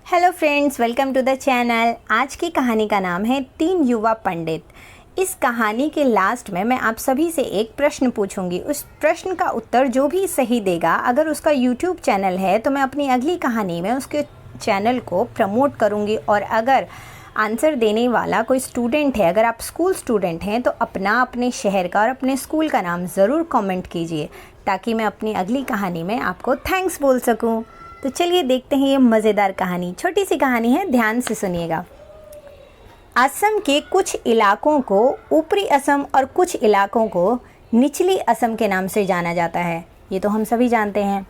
Hello friends, welcome to the channel. आज की कहानी का नाम है 3 युवा पंडित। इस कहानी के लास्ट में मैं आप सभी से एक प्रश्न पूछूंगी। उस प्रश्न का उत्तर जो भी सही देगा, अगर उसका यूट्यूब चैनल है तो मैं अपनी अगली कहानी में उसके चैनल को प्रमोट करूंगी। और अगर आंसर देने वाला कोई स्टूडेंट है, अगर आप स्कूल स्टूडेंट हैं, तो अपने शहर का और अपने स्कूल का नाम ज़रूर कमेंट कीजिए, ताकि मैं अपनी अगली कहानी में आपको थैंक्स बोल सकूं। तो चलिए देखते हैं ये मज़ेदार कहानी। छोटी सी कहानी है, ध्यान से सुनिएगा। असम के कुछ इलाकों को ऊपरी असम और कुछ इलाकों को निचली असम के नाम से जाना जाता है। ये तो हम सभी जानते हैं,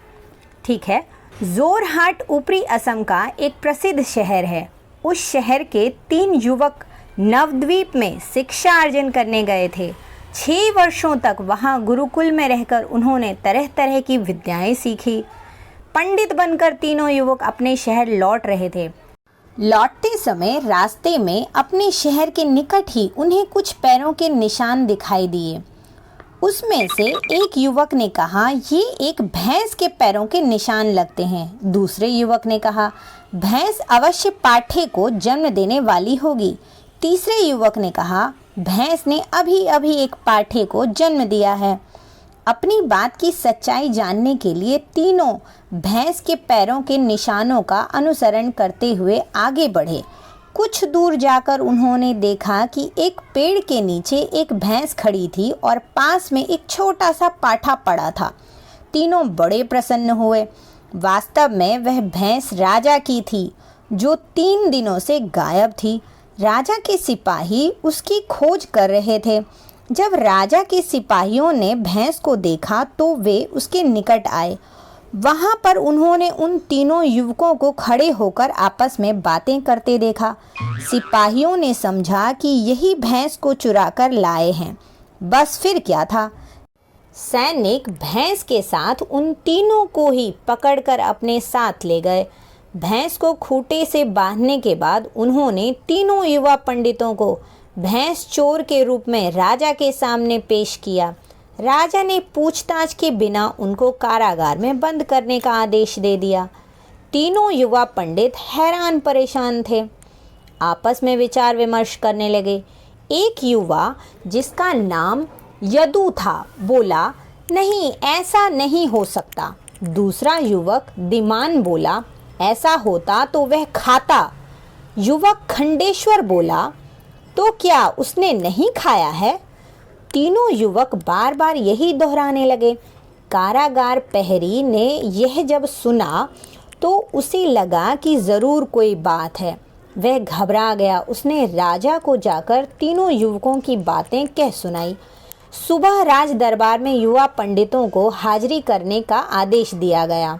ठीक है। जोरहाट ऊपरी असम का एक प्रसिद्ध शहर है। उस शहर के 3 युवक नवद्वीप में शिक्षा अर्जन करने गए थे। 6 वर्षों तक वहाँ गुरुकुल में रहकर उन्होंने तरह तरह की विद्याएं सीखी। पंडित बनकर तीनों युवक अपने शहर लौट रहे थे। लौटते समय रास्ते में अपने शहर के निकट ही उन्हें कुछ पैरों के निशान दिखाई दिए। उसमें से एक युवक ने कहा, ये एक भैंस के पैरों के निशान लगते हैं। दूसरे युवक ने कहा, भैंस अवश्य पाठे को जन्म देने वाली होगी। तीसरे युवक ने कहा, भैंस ने अभी अभी एक पाठे को जन्म दिया है। अपनी बात की सच्चाई जानने के लिए तीनों भैंस के पैरों के निशानों का अनुसरण करते हुए आगे बढ़े। कुछ दूर जाकर उन्होंने देखा कि एक पेड़ के नीचे एक भैंस खड़ी थी और पास में एक छोटा सा पाठा पड़ा था। तीनों बड़े प्रसन्न हुए। वास्तव में वह भैंस राजा की थी, जो 3 दिनों से गायब थी। राजा के सिपाही उसकी खोज कर रहे थे। जब राजा के सिपाहियों ने भैंस को देखा तो वे उसके निकट आए। वहां पर उन्होंने उन तीनों युवकों को खड़े होकर आपस में बातें करते देखा। सिपाहियों ने समझा कि यही भैंस को चुरा कर लाए हैं। बस फिर क्या था, सैनिक भैंस के साथ उन तीनों को ही पकड़कर अपने साथ ले गए। भैंस को खूंटे से बांधने के बाद उन्होंने तीनों युवा पंडितों को भैंस चोर के रूप में राजा के सामने पेश किया। राजा ने पूछताछ के बिना उनको कारागार में बंद करने का आदेश दे दिया। तीनों युवा पंडित हैरान परेशान थे, आपस में विचार विमर्श करने लगे। एक युवा, जिसका नाम यदु था, बोला, नहीं, ऐसा नहीं हो सकता। दूसरा युवक दिमान बोला, ऐसा होता तो वह खाता। युवक खंडेश्वर बोला, तो क्या उसने नहीं खाया है? तीनों युवक बार बार यही दोहराने लगे। कारागार प्रहरी ने यह जब सुना तो उसे लगा कि ज़रूर कोई बात है। वह घबरा गया। उसने राजा को जाकर तीनों युवकों की बातें कह सुनाई। सुबह राज दरबार में युवा पंडितों को हाजिरी करने का आदेश दिया गया।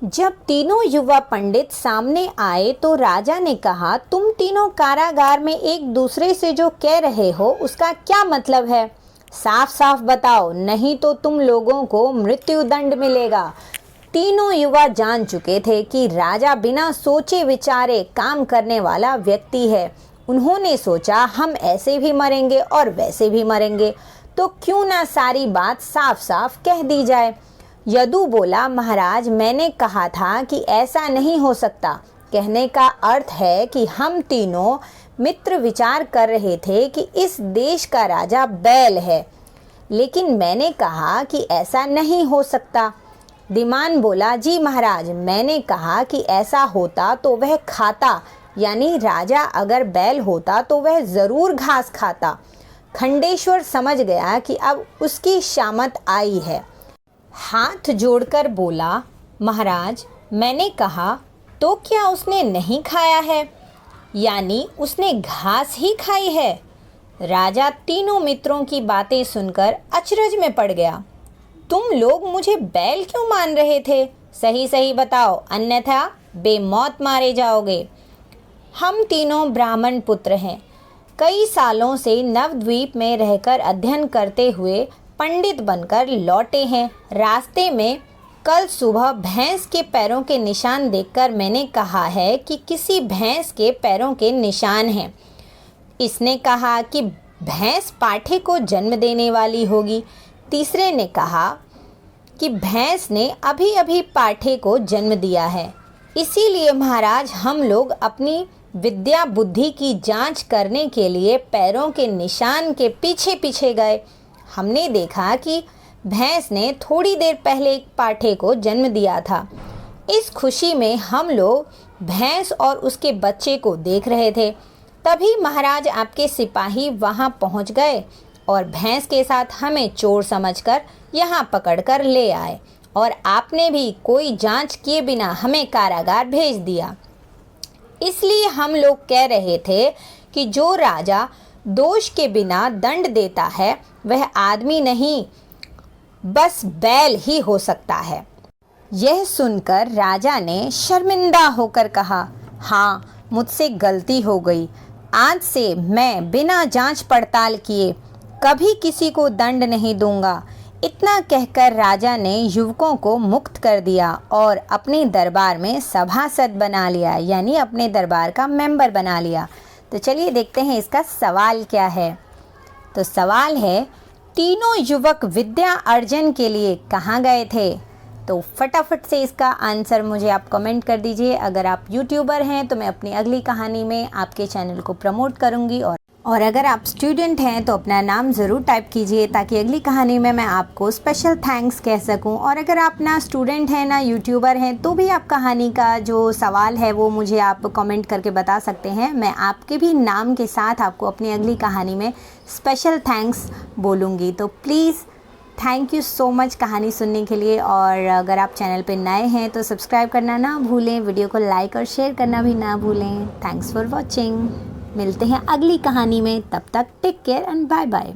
जब तीनों युवा पंडित सामने आए तो राजा ने कहा, तुम तीनों कारागार में एक दूसरे से जो कह रहे हो उसका क्या मतलब है? साफ साफ बताओ, नहीं तो तुम लोगों को मृत्युदंड मिलेगा। तीनों युवा जान चुके थे कि राजा बिना सोचे विचारे काम करने वाला व्यक्ति है। उन्होंने सोचा, हम ऐसे भी मरेंगे और वैसे भी मरेंगे, तो क्यों ना सारी बात साफ साफ कह दी जाए। यदु बोला, महाराज, मैंने कहा था कि ऐसा नहीं हो सकता। कहने का अर्थ है कि हम तीनों मित्र विचार कर रहे थे कि इस देश का राजा बैल है, लेकिन मैंने कहा कि ऐसा नहीं हो सकता। दिमान बोला, जी महाराज, मैंने कहा कि ऐसा होता तो वह खाता, यानी राजा अगर बैल होता तो वह ज़रूर घास खाता। खंडेश्वर समझ गया कि अब उसकी शामत आई है। हाथ जोड़कर बोला, महाराज, मैंने कहा तो क्या उसने नहीं खाया है, यानी उसने घास ही खाई है। राजा तीनों मित्रों की बातें सुनकर अचरज में पड़ गया। तुम लोग मुझे बैल क्यों मान रहे थे? सही सही बताओ, अन्यथा बेमौत मारे जाओगे। हम तीनों ब्राह्मण पुत्र हैं। कई सालों से नवद्वीप में रहकर अध्ययन करते हुए पंडित बनकर लौटे हैं। रास्ते में कल सुबह भैंस के पैरों के निशान देखकर मैंने कहा है कि किसी भैंस के पैरों के निशान हैं। इसने कहा कि भैंस पाठे को जन्म देने वाली होगी। तीसरे ने कहा कि भैंस ने अभी अभी पाठे को जन्म दिया है। इसीलिए महाराज हम लोग अपनी विद्या बुद्धि की जांच करने के लिए पैरों के निशान के पीछे पीछे गए। हमने देखा कि भैंस ने थोड़ी देर पहले एक पाठे को जन्म दिया था। इस खुशी में हम लोग भैंस और उसके बच्चे को देख रहे थे। तभी महाराज आपके सिपाही वहां पहुंच गए और भैंस के साथ हमें चोर समझकर यहां पकड़कर ले आए और आपने भी कोई जांच किए बिना हमें कारागार भेज दिया। इसलिए हम लोग कह रहे थे कि जो राजा दोष के बिना दंड देता है वह आदमी नहीं, बस बैल ही हो सकता है। यह सुनकर राजा ने शर्मिंदा होकर कहा, हाँ, मुझसे गलती हो गई। आज से मैं बिना जांच पड़ताल किए कभी किसी को दंड नहीं दूंगा। इतना कहकर राजा ने युवकों को मुक्त कर दिया और अपने दरबार में सभासद बना लिया, यानी अपने दरबार का मेंबर बना लिया। तो चलिए देखते हैं इसका सवाल क्या है। तो सवाल है, तीनों युवक विद्या अर्जन के लिए कहाँ गए थे? तो फटाफट से इसका आंसर मुझे आप कमेंट कर दीजिए। अगर आप यूट्यूबर हैं तो मैं अपनी अगली कहानी में आपके चैनल को प्रमोट करूंगी, और अगर आप स्टूडेंट हैं तो अपना नाम ज़रूर टाइप कीजिए ताकि अगली कहानी में मैं आपको स्पेशल थैंक्स कह सकूं। और अगर आप ना स्टूडेंट हैं ना यूट्यूबर हैं तो भी आप कहानी का जो सवाल है वो मुझे आप कमेंट करके बता सकते हैं। मैं आपके भी नाम के साथ आपको अपनी अगली कहानी में स्पेशल थैंक्स बोलूँगी। तो please thank you so much कहानी सुनने के लिए। और अगर आप चैनल पे नए हैं तो सब्सक्राइब करना ना भूलें, वीडियो को लाइक और शेयर करना भी ना भूलें। Thanks for watching. मिलते हैं अगली कहानी में, तब तक take care and bye bye.